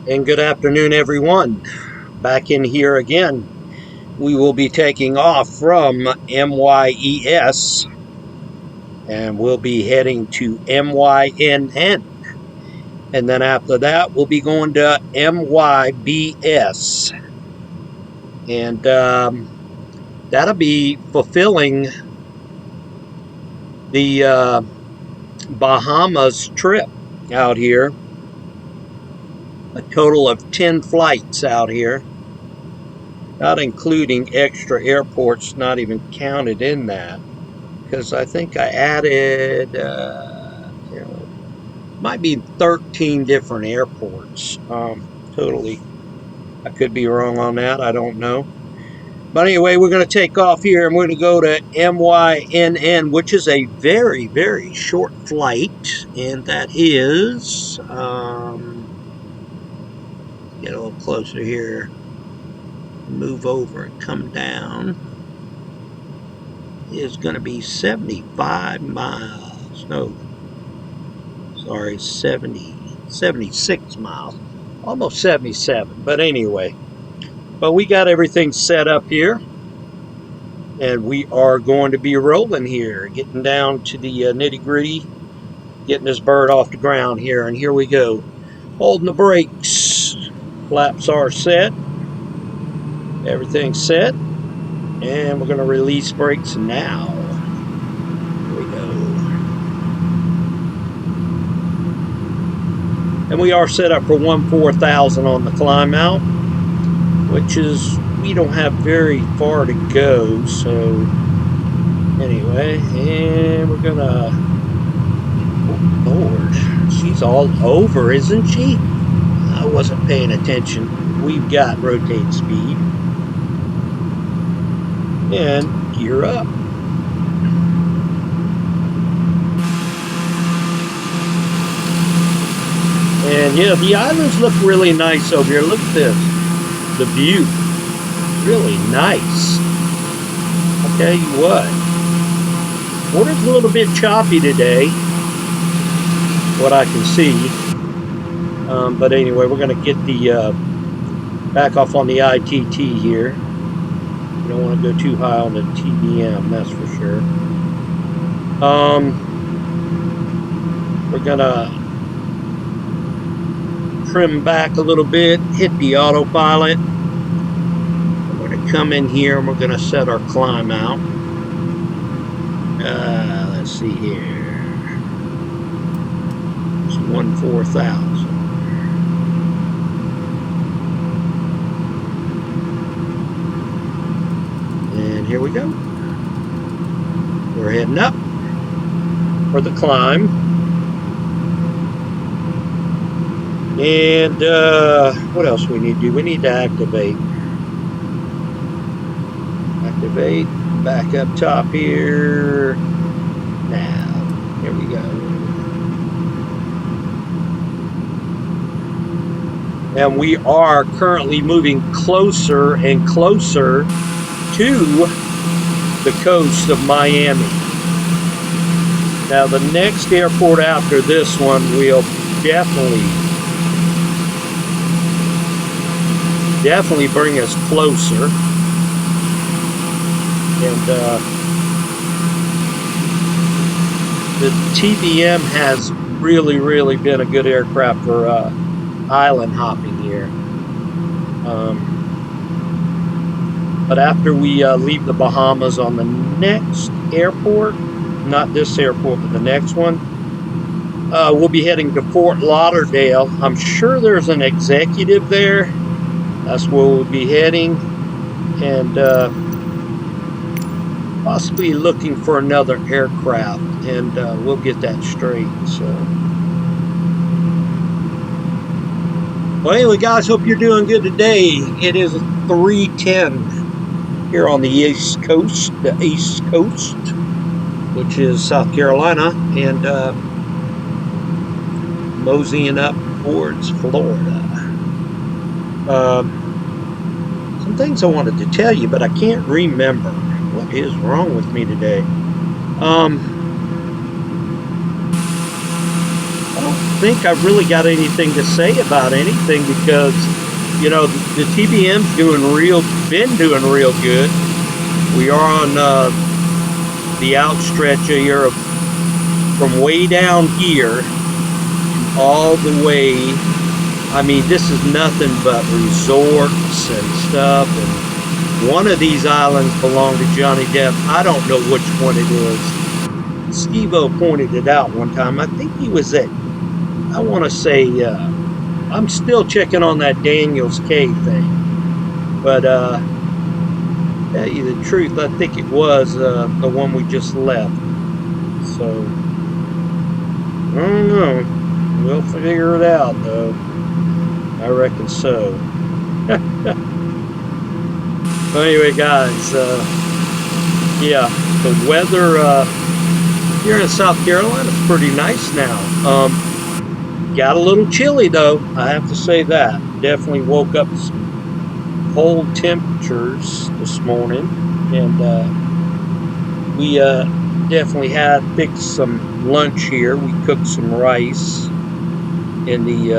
And good afternoon, everyone. Back in here again. We will be taking off from Myes and we'll be heading to Mynn. And then after that, we'll be going to Mybs. And that'll be fulfilling the Bahamas trip out here. A total of 10 flights out here, not including extra airports, not even counted in that. Because I think I added, might be 13 different airports. Totally, I could be wrong on that. I don't know. But anyway, we're going to take off here and we're going to go to Mynn, which is a very, very short flight. And that is, get a little closer here, move over and come down. Is going to be 75 miles. No, sorry, 76 miles. Almost 77. But anyway, we got everything set up here. And we are going to be rolling here, getting down to the nitty gritty, getting this bird off the ground here. And here we go. Holding the brakes. Flaps are set. Everything's set. And we're going to release brakes now. Here we go. And we are set up for 14,000 on the climb out, which is, we don't have very far to go. So anyway, and we're going to, oh Lord, she's all over, isn't she? I wasn't paying attention. We've got rotate speed. And gear up. And yeah, the islands look really nice over here. Look at this. The view. Really nice. I'll tell you what. Water's a little bit choppy today. What I can see. But anyway, we're going to get the back off on the ITT here. You don't want to go too high on the TBM, that's for sure. We're gonna trim back a little bit, hit the autopilot. We're gonna come in here and we're gonna set our climb out. Let's see here. It's 14,000. And here we go. We're heading up for the climb. And what else we need to do? We need to activate. Activate. Back up top here. Now, here we go. And we are currently moving closer and closer to the coast of Miami. Now the next airport after this one will definitely bring us closer. And the TBM has really been a good aircraft for island hopping here. But after we leave the Bahamas on the next airport, not this airport, but the next one, we'll be heading to Fort Lauderdale. I'm sure there's an executive there. That's where we'll be heading. And possibly looking for another aircraft. And we'll get that straight. So, well, anyway, guys, hope you're doing good today. It is 3:10. Here on the East Coast, which is South Carolina, and moseying up towards Florida. Some things I wanted to tell you, but I can't remember. What is wrong with me today? I don't think I've really got anything to say about anything because, you know, the TBM's been doing real good. We are on the outstretch here from way down here all the way. I mean, this is nothing but resorts and stuff. And one of these islands belong to Johnny Depp. I don't know which one it is. Steve-O pointed it out one time. I think he was at, I want to say, I'm still checking on that Daniels Cay thing. But, tell you the truth, I think it was the one we just left. So, I don't know. We'll figure it out, though. I reckon so. So anyway, guys, yeah, the weather here in South Carolina is pretty nice now. Got a little chilly, though. I have to say that. Definitely woke up to some cold temperatures this morning, and we definitely picked some lunch here. We cooked some rice in the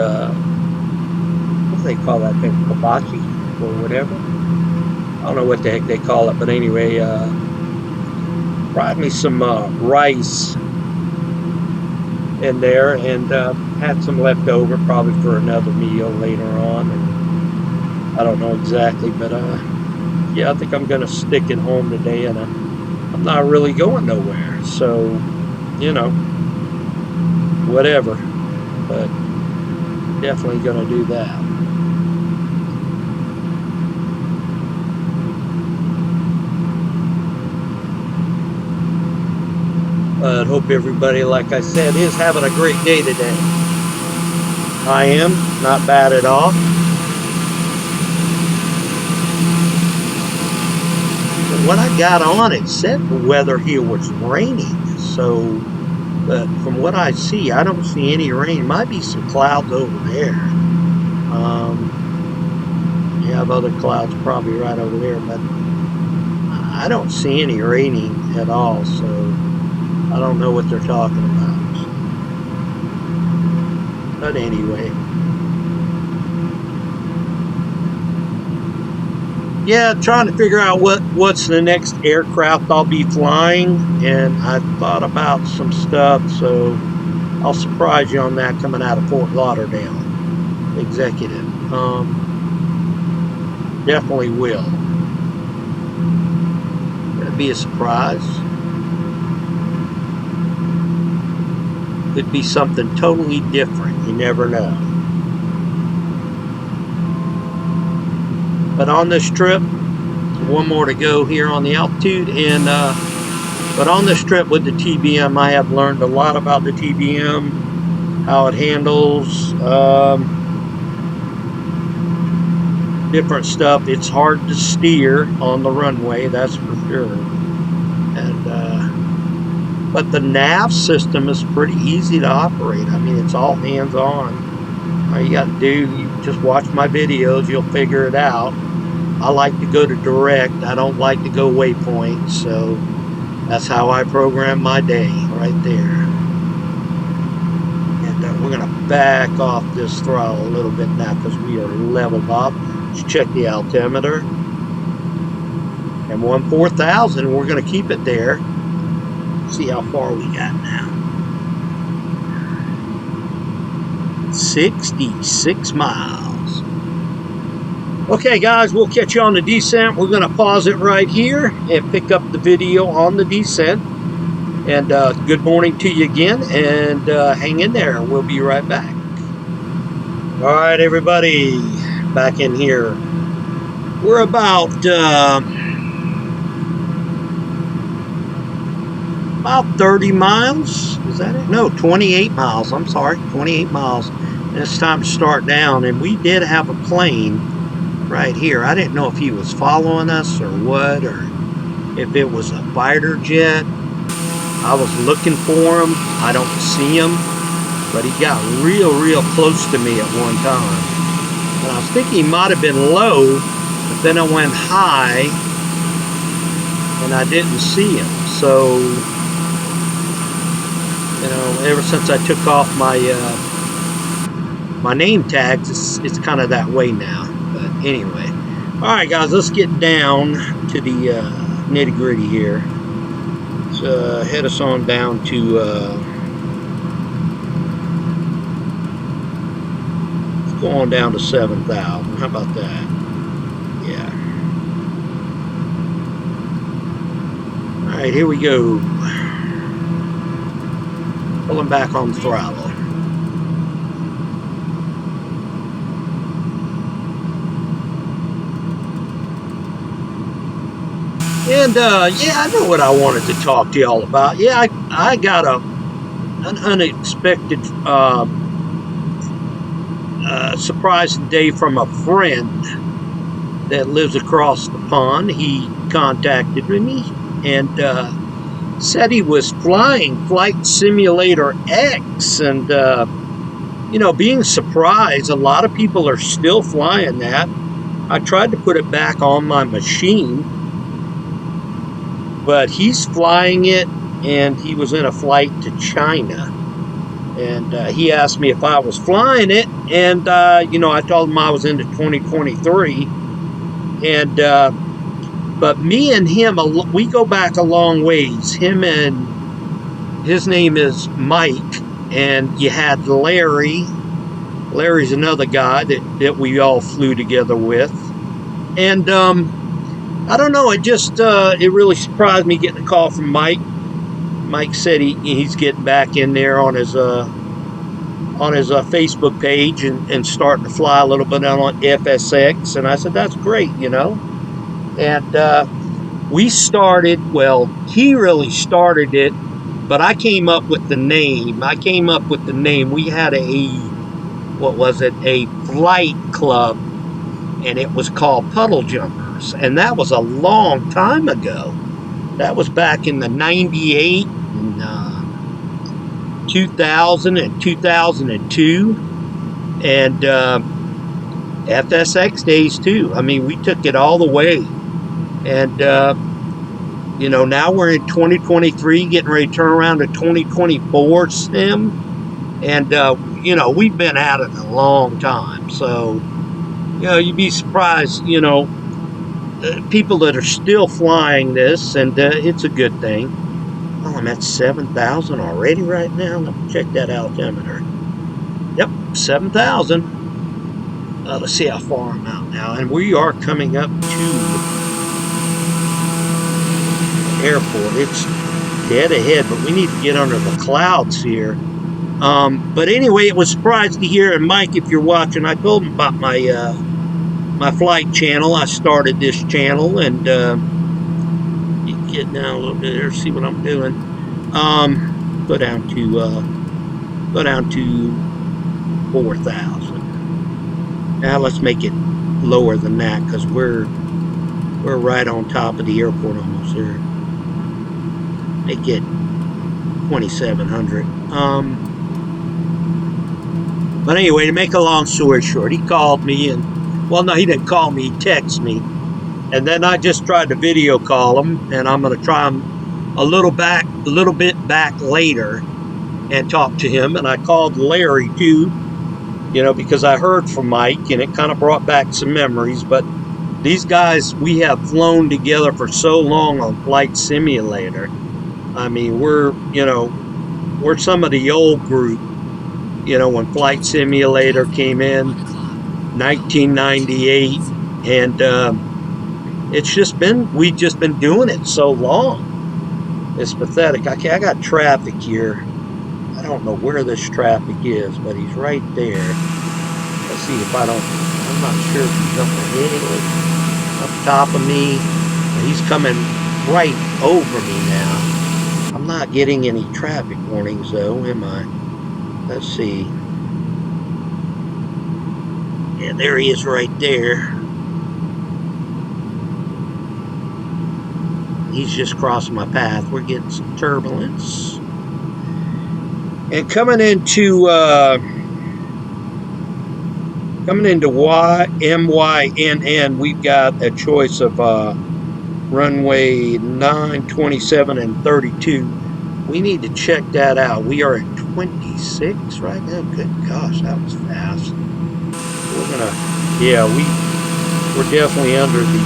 what do they call that thing, hibachi or whatever. I don't know what the heck they call it, but anyway, fried me some rice in there, and had some left over probably for another meal later on. And I don't know exactly, but yeah, I think I'm gonna stick at home today, and I'm not really going nowhere, so you know, whatever. But definitely gonna do that. I hope everybody, like I said, is having a great day today. I am. Not bad at all. But when I got on, it said the weather here was raining. So, but from what I see, I don't see any rain. Might be some clouds over there. You have other clouds probably right over there, but I don't see any raining at all. So I don't know what they're talking about. But anyway. Yeah, trying to figure out what's the next aircraft I'll be flying. And I thought about some stuff, so I'll surprise you on that coming out of Fort Lauderdale. Executive. Definitely will. That'd be a surprise. Could be something totally different. You never know. But on this trip, one more to go here on the altitude, and but on this trip with the TBM, I have learned a lot about the TBM, how it handles different stuff. It's hard to steer on the runway, that's for sure. And but the nav system is pretty easy to operate. I mean, it's all hands-on. All you got to do, you just watch my videos, you'll figure it out. I like to go to direct. I don't like to go waypoint, so that's how I program my day, right there. And we're going to back off this throttle a little bit now because we are leveled off. Let's check the altimeter. And 14,000, we're going to keep it there. See how far we got now. 66 miles. Okay, guys, we'll catch you on the descent. We're going to pause it right here and pick up the video on the descent. And good morning to you again, and hang in there. We'll be right back. All right, everybody, back in here. We're about 30 miles. Is that it? No, 28 miles. I'm sorry, 28 miles. And it's time to start down. And we did have a plane right here. I didn't know if he was following us or what, or if it was a fighter jet. I was looking for him. I don't see him, but he got real close to me at one time. And I was thinking he might have been low, but then I went high and I didn't see him. So, you know, ever since I took off my my name tags, it's kind of that way now. But anyway, all right, guys, let's get down to the nitty gritty here. Let's head us on down to let's go on down to 7,000. How about that? Yeah. All right, here we go. Pulling back on the throttle. And yeah, I know what I wanted to talk to y'all about. Yeah, I got an unexpected surprising day from a friend that lives across the pond. He contacted me and said he was flying Flight Simulator X, and you know, being surprised, a lot of people are still flying that. I tried to put it back on my machine, but he's flying it, and he was in a flight to China, and he asked me if I was flying it, and you know, I told him I was into 2023, and but me and him, we go back a long ways. Him and his name is Mike, and you had Larry. Larry's another guy that we all flew together with, and I don't know, it just it really surprised me getting a call from Mike. Mike said he's getting back in there on his Facebook page and starting to fly a little bit on FSX, and I said that's great, you know. And we started, well, he really started it, but I came up with the name. We had a flight club, and it was called Puddle Jumpers, and that was a long time ago. That was back in the 98 and 2000 and 2002, and FSX days too. I mean, we took it all the way, and you know, now we're in 2023, getting ready to turn around to 2024 sim, and you know, we've been at it a long time. So, you know, you'd be surprised, you know, people that are still flying this, and it's a good thing. Oh, I'm at 7,000 already right now. Let me check that altimeter. Yep, 7,000. Let's see how far I'm out now, and we are coming up to airport. It's dead ahead, but we need to get under the clouds here. But anyway, it was surprised to hear, and Mike, if you're watching, I told him about my my flight channel. I started this channel, and you get down a little bit there, see what I'm doing. Go down to 4,000. Now let's make it lower than that, because we're right on top of the airport almost there. Make it 2,700. But anyway, to make a long story short, he called me, and well, no, he didn't call me, he texted me, and then I just tried to video call him, and I'm going to try him a little bit back later and talk to him. And I called Larry too, you know, because I heard from Mike, and it kind of brought back some memories. But these guys, we have flown together for so long on Flight Simulator. I mean, we're some of the old group, you know, when Flight Simulator came in 1998, and we've just been doing it so long. It's pathetic. I got traffic here. I don't know where this traffic is, but he's right there. Let's see if I'm not sure if he's up ahead, up top of me. He's coming right over me now. I'm not getting any traffic warnings though, am I? Let's see. Yeah, there he is right there. He's just crossing my path. We're getting some turbulence. And coming into MYNN, we've got a choice of runway 9, 27, and 32. We need to check that out. We are at 26 right now. Good gosh, that was fast. We're gonna, yeah, we're definitely under the.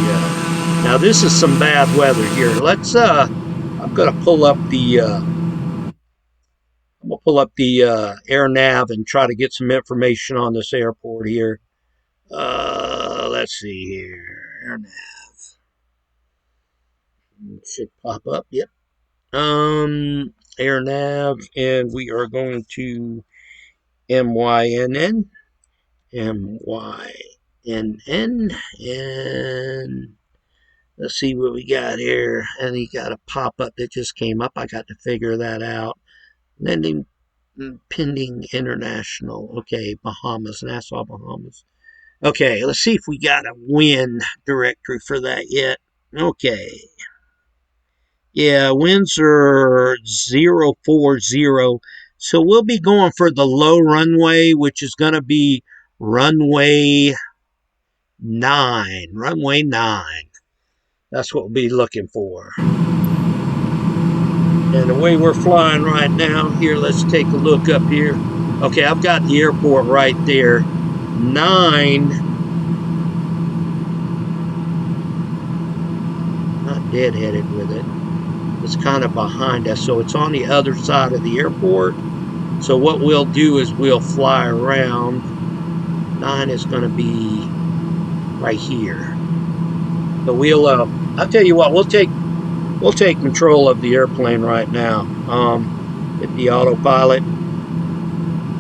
Now this is some bad weather here. Let's. I'm gonna pull up the. I'm gonna pull up the air nav and try to get some information on this airport here. Let's see here. Air nav should pop up. Yep. Air nav, and we are going to MYNN, MYNN, and let's see what we got here. And he got a pop-up that just came up. I got to figure that out. Landing pending international. Okay, Bahamas, Nassau, Bahamas. Okay, let's see if we got a win directory for that yet. Okay. Yeah, winds are 040. So we'll be going for the low runway, which is going to be runway 9. Runway 9. That's what we'll be looking for. And the way we're flying right now, here, let's take a look up here. Okay, I've got the airport right there. 9. Not deadheaded with it. It's kind of behind us, so it's on the other side of the airport. So what we'll do is we'll fly around. 9 is going to be right here. So we'll, I'll tell you what, we'll take control of the airplane right now. Hit the autopilot,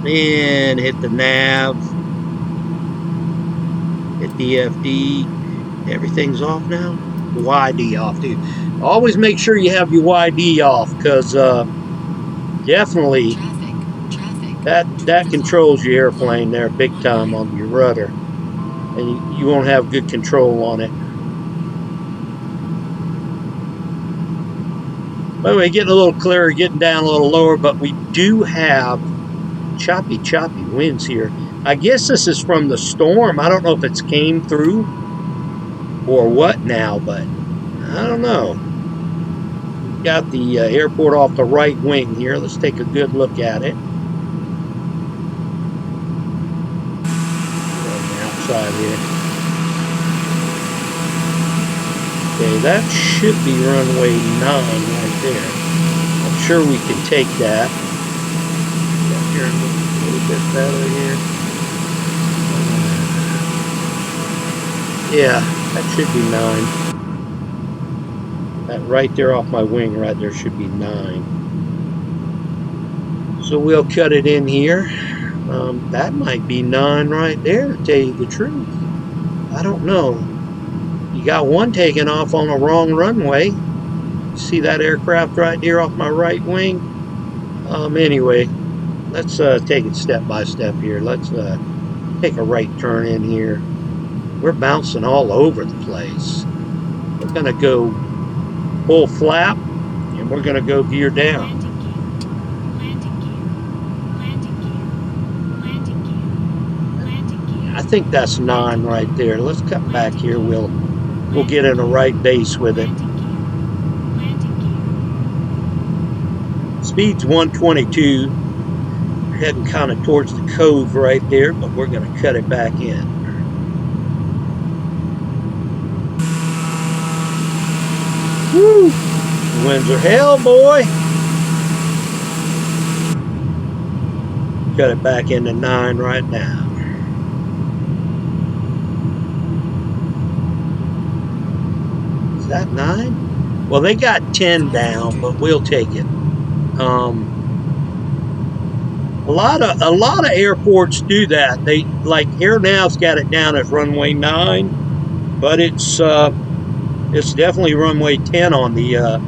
and hit the nav, hit the FD. Everything's off now. YD off, dude. Always make sure you have your YD off, because definitely that controls your airplane there big time on your rudder, and you won't have good control on it. By the way, getting a little clearer, getting down a little lower, but we do have choppy winds here. I guess this is from the storm. I don't know if it's came through or what now, but I don't know. We've got the airport off the right wing here. Let's take a good look at it. On the outside here. Okay, that should be runway 9 right there. I'm sure we can take that. Up here a little bit better here. Yeah, that should be 9. That right there off my wing right there should be 9. So we'll cut it in here. That might be 9 right there, to tell you the truth. I don't know. You got one taking off on the wrong runway. See that aircraft right there off my right wing? Anyway, let's take it step by step here. Let's take a right turn in here. We're bouncing all over the place. We're going to go full flap, and we're going to go gear down. I think that's 9 right there. Let's cut back here. We'll get in the right base with it. Speed's 122. We're heading kind of towards the cove right there, but we're going to cut it back in. Woo! The winds are hell, boy. Cut it back into 9 right now. Is that 9? Well, they got 10 down, but we'll take it. A lot of airports do that. They like AirNav's got it down as runway 9, but it's definitely runway 10 on the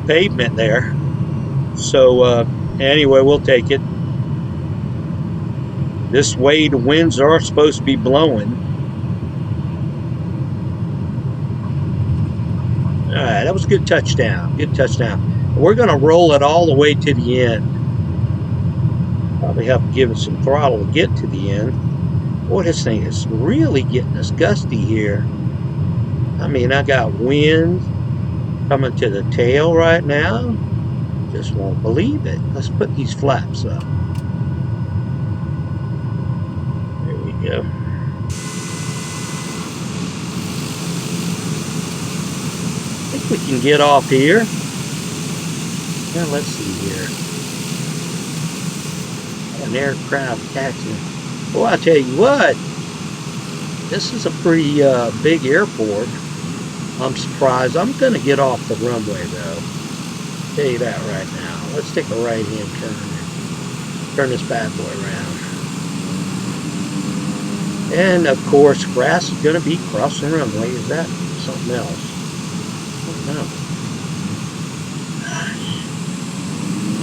pavement there. So anyway, we'll take it. This way the winds are supposed to be blowing. All right, that was a good touchdown. Good touchdown. We're going to roll it all the way to the end. Probably have to give it some throttle to get to the end. Boy, this thing is really getting us gusty here. I mean, I got wind coming to the tail right now. Just won't believe it. Let's put these flaps up. There we go. I think we can get off here. Now let's see here. An aircraft taxi. Well, I tell you what, this is a pretty big airport. I'm surprised. I'm going to get off the runway though. I'll tell you that right now. Let's take a right-hand turn and turn this bad boy around. And of course, grass is going to be crossing the runway. Is that something else? I don't know.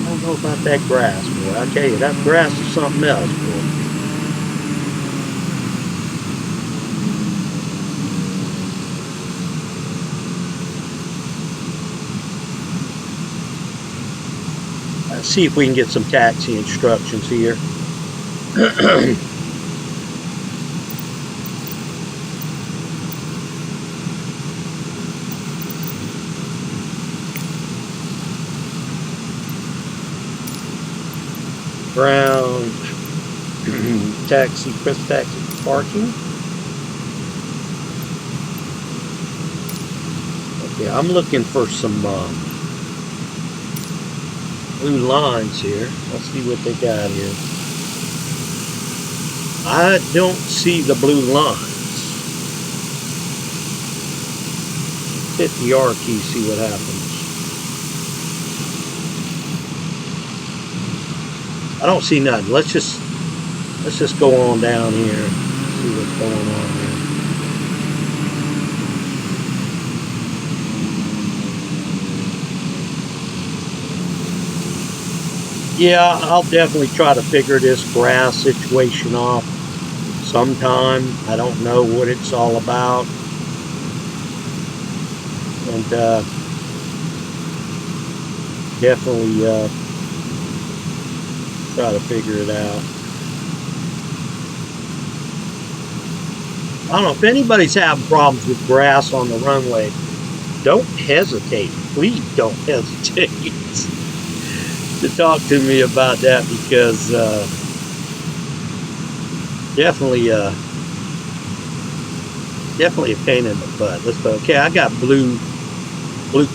I don't know about that grass, boy. I tell you, that grass is something else, boy. Let's see if we can get some taxi instructions here. Ground taxi, press taxi parking. Okay, I'm looking for some blue lines here. Let's see what they got here. I don't see the blue lines. Hit the R key, see what happens. I don't see nothing. Let's just go on down here and see what's going on here. Yeah, I'll definitely try to figure this grass situation off sometime. I don't know what it's all about. And definitely try to figure it out. I don't know if anybody's having problems with grass on the runway. Don't hesitate. Please don't hesitate to talk to me about that, because definitely a pain in the butt. Let's go. Okay, I got blue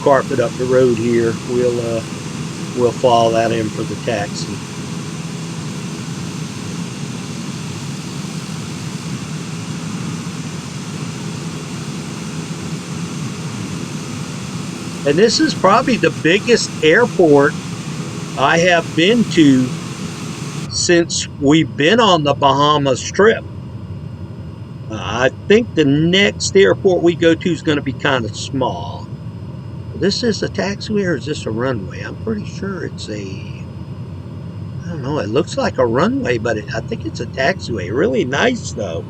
carpet up the road here. We'll follow that in for the taxi. And this is probably the biggest airport I have been to since we've been on the Bahamas trip. I think the next airport we go to is going to be kind of small. This is a taxiway, or is this a runway? I'm pretty sure it's a, I don't know, it looks like a runway, but I think it's a taxiway. Really nice though.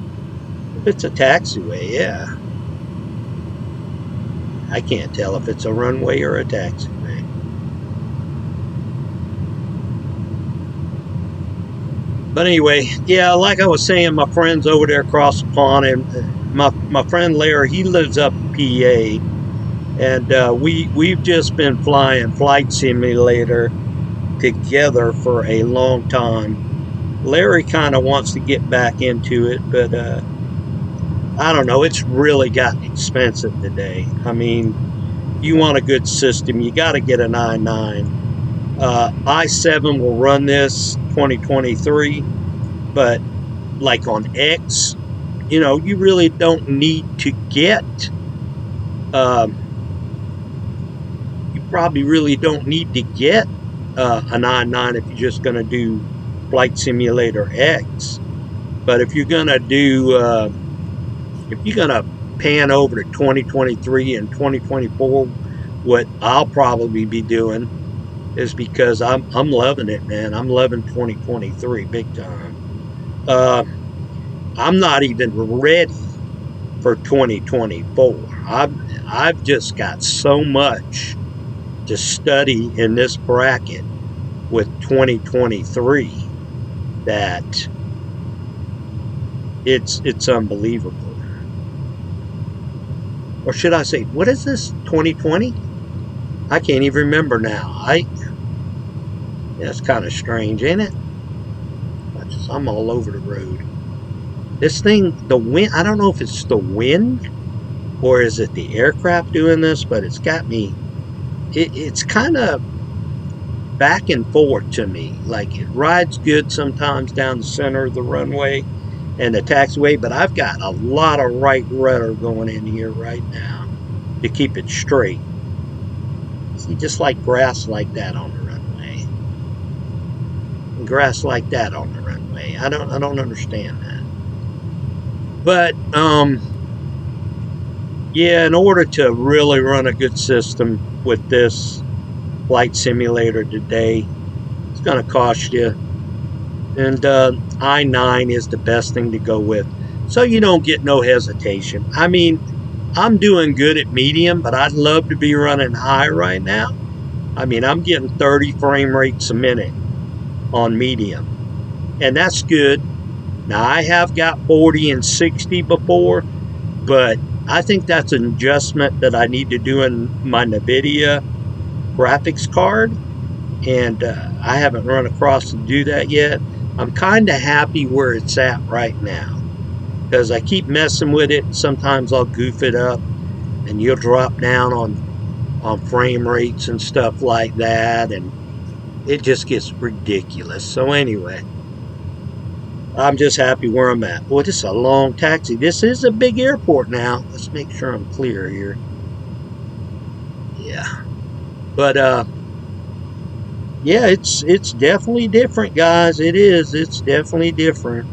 If it's a taxiway, yeah. I can't tell if it's a runway or a taxiway. But anyway, yeah, like I was saying, my friend's over there across the pond, and my friend Larry, he lives up in PA, and we've just been flying Flight Simulator together for a long time. Larry kind of wants to get back into it, but I don't know, it's really gotten expensive today. I mean, you want a good system, you got to get an i9. i7 will run this 2023, but like on X, you know, you really don't need to get, you probably really don't need to get an i9 if you're just going to do Flight Simulator X. But if you're going to do, if you're going to pan over to 2023 and 2024, what I'll probably be doing is, because I'm loving it, man. I'm loving 2023 big time. I'm not even ready for 2024. I've just got so much to study in this bracket with 2023 that it's unbelievable. Or should I say, what is this, 2020? I can't even remember now. That's kind of strange, ain't it? I'm all over the road. This thing, the wind, I don't know if it's the wind or is it the aircraft doing this, but it's got me, it's kind of back and forth to me. Like it rides good sometimes down the center of the runway and the taxiway, but I've got a lot of right rudder going in here right now to keep it straight. See, just like grass like that on the runway. And grass like that on the runway. I don't understand that. But yeah, in order to really run a good system with this flight simulator today, it's going to cost you. And i9 is the best thing to go with. So you don't get no hesitation. I mean, I'm doing good at medium, but I'd love to be running high right now. I mean, I'm getting 30 frame rates a minute on medium, and that's good. Now, I have got 40 and 60 before, but I think that's an adjustment that I need to do in my NVIDIA graphics card, and I haven't run across to do that yet. I'm kind of happy where it's at right now because I keep messing with it, and sometimes I'll goof it up, and you'll drop down on frame rates and stuff like that, and it just gets ridiculous. So anyway, I'm just happy where I'm at. Boy, this is a long taxi. This is a big airport now. Let's make sure I'm clear here. Yeah. But yeah, it's definitely different, guys. It is. It's definitely different.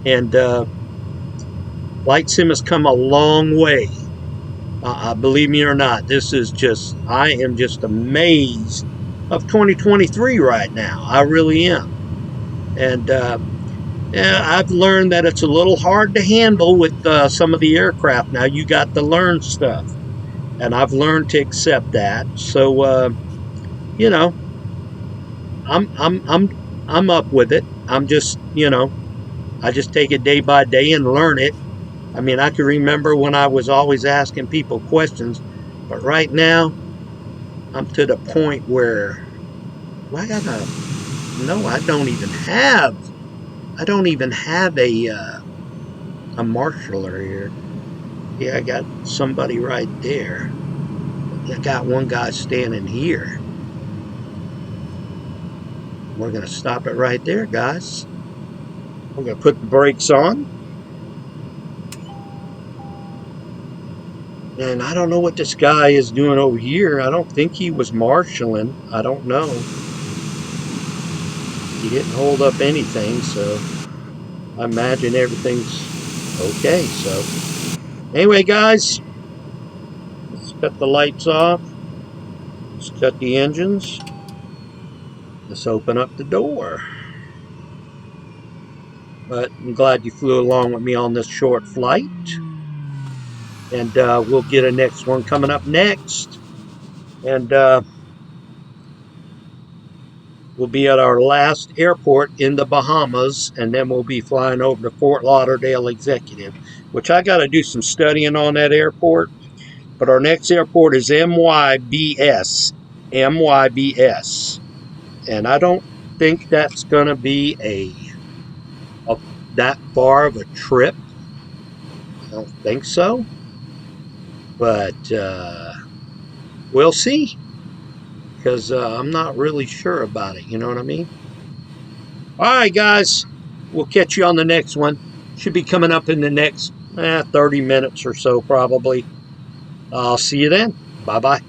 And Flight Sim has come a long way. Believe me or not, I am just amazed of 2023 right now. I really am. And yeah, I've learned that it's a little hard to handle with some of the aircraft. Now you got to learn stuff, and I've learned to accept that. So you know, I'm up with it. I'm just I just take it day by day and learn it. I mean, I can remember when I was always asking people questions, but right now I'm to the point where I gotta. No, I don't even have. I don't even have a marshaller here. Yeah, I got somebody right there. I got one guy standing here. We're going to stop it right there, guys. We're going to put the brakes on. And I don't know what this guy is doing over here. I don't think he was marshaling. I don't know. He didn't hold up anything, so I imagine everything's okay. So anyway, guys, let's cut the lights off. Let's cut the engines. Let's open up the door. But I'm glad you flew along with me on this short flight. And we'll get a next one coming up next. And we'll be at our last airport in the Bahamas. And then we'll be flying over to Fort Lauderdale Executive, which I got to do some studying on that airport. But our next airport is MYBS. MYBS. And I don't think that's going to be that far of a trip. I don't think so. But we'll see. Because I'm not really sure about it. You know what I mean? All right, guys. We'll catch you on the next one. Should be coming up in the next 30 minutes or so, probably. I'll see you then. Bye-bye.